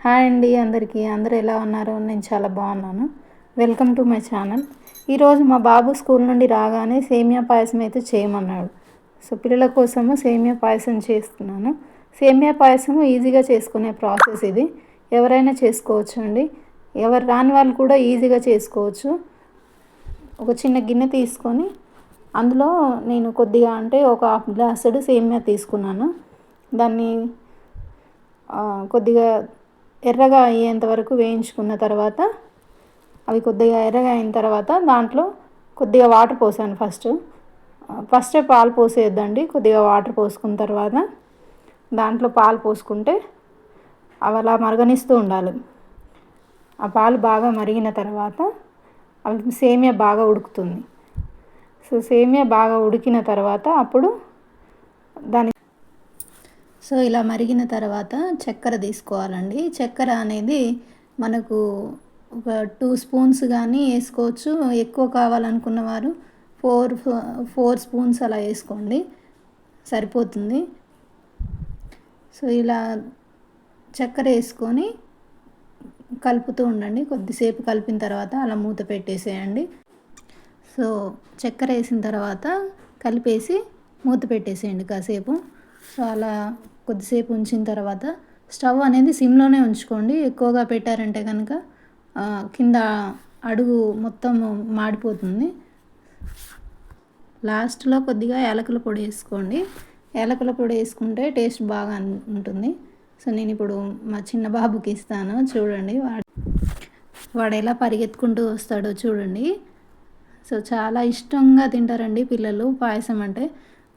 Hi అండి అందరికీ. అందరూ ఎలా ఉన్నారు? నేను చాలా బాగున్నాను. Welcome to my channel. ఈరోజు మా బాబు స్కూల్ నుండి రాగానే సేమియా పాయసం అయితే చేయమన్నాడు. సో పిల్లల కోసము సేమియా పాయసం చేస్తున్నాను. సేమియా పాయసము ఈజీగా చేసుకునే ప్రాసెస్ ఇది. ఎవరైనా చేసుకోవచ్చు అండి. ఎవరు రాని వాళ్ళు కూడా ఈజీగా చేసుకోవచ్చు. ఒక చిన్న గిన్నె తీసుకొని అందులో నేను కొద్దిగా అంటే ఒక హాఫ్ గ్లాసుడు సేమియా తీసుకున్నాను. దాన్ని కొద్దిగా ఎర్రగా అయ్యేంత వరకు వేయించుకున్న తర్వాత అవి కొద్దిగా ఎర్రగా అయిన తర్వాత దాంట్లో కొద్దిగా వాటర్ పోసాను. ఫస్టే పాలు పోసేయొద్దండి. కొద్దిగా వాటర్ పోసుకున్న తర్వాత దాంట్లో పాలు పోసుకుంటే అవి అలా మరగనిస్తూ ఉండాలి. ఆ పాలు బాగా మరిగిన తర్వాత అవి సేమియా బాగా ఉడుకుతుంది. సో సేమియా బాగా ఉడికిన తర్వాత అప్పుడు ఇలా మరిగిన తర్వాత చక్కెర తీసుకోవాలండి. చక్కెర అనేది మనకు ఒక 2 స్పూన్స్ కానీ వేసుకోవచ్చు. ఎక్కువ కావాలనుకున్న వారు 4 స్పూన్స్ అలా వేసుకోండి, సరిపోతుంది. సో ఇలా చక్కెర వేసుకొని కలుపుతూ ఉండండి. కొద్దిసేపు కలిపిన తర్వాత అలా మూత పెట్టేసేయండి. సో చక్కెర వేసిన తర్వాత కలిపేసి మూత పెట్టేసేయండి కాసేపు. సో అలా కొద్దిసేపు ఉంచిన తర్వాత స్టవ్ అనేది సిమ్లోనే ఉంచుకోండి. ఎక్కువగా పెట్టారంటే కనుక కింద అడుగు మొత్తం మాడిపోతుంది. లాస్ట్లో కొద్దిగా యాలకుల పొడి వేసుకోండి. యాలకుల పొడి వేసుకుంటే టేస్ట్ బాగా ఉంటుంది. సో నేను ఇప్పుడు మా చిన్న బాబుకి ఇస్తాను. చూడండి వాడు ఎలా పరిగెత్తుకుంటూ వస్తాడో చూడండి. సో చాలా ఇష్టంగా తింటారండి పిల్లలు పాయసం అంటే.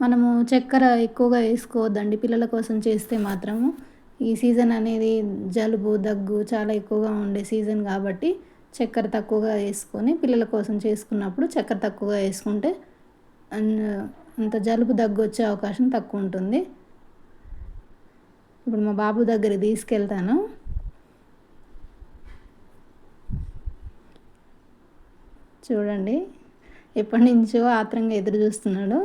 మనము చక్కెర ఎక్కువగా వేసుకోవద్దండి పిల్లల కోసం చేస్తే మాత్రము. ఈ సీజన్ అనేది జలుబు దగ్గు చాలా ఎక్కువగా ఉండే సీజన్ కాబట్టి చక్కెర తక్కువగా వేసుకొని పిల్లల కోసం చేసుకున్నప్పుడు చక్కెర తక్కువగా వేసుకుంటే అంత జలుబు దగ్గు వచ్చే అవకాశం తక్కువ ఉంటుంది. ఇప్పుడు మా బాబు దగ్గర తీసుకెళ్తాను. చూడండి ఎప్పటి నుంచో ఆత్రంగా ఎదురు చూస్తున్నాడు.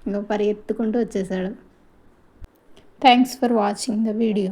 ఇంకా పరిగెత్తుకుంటూ వచ్చేసాడు. Thanks for watching the video.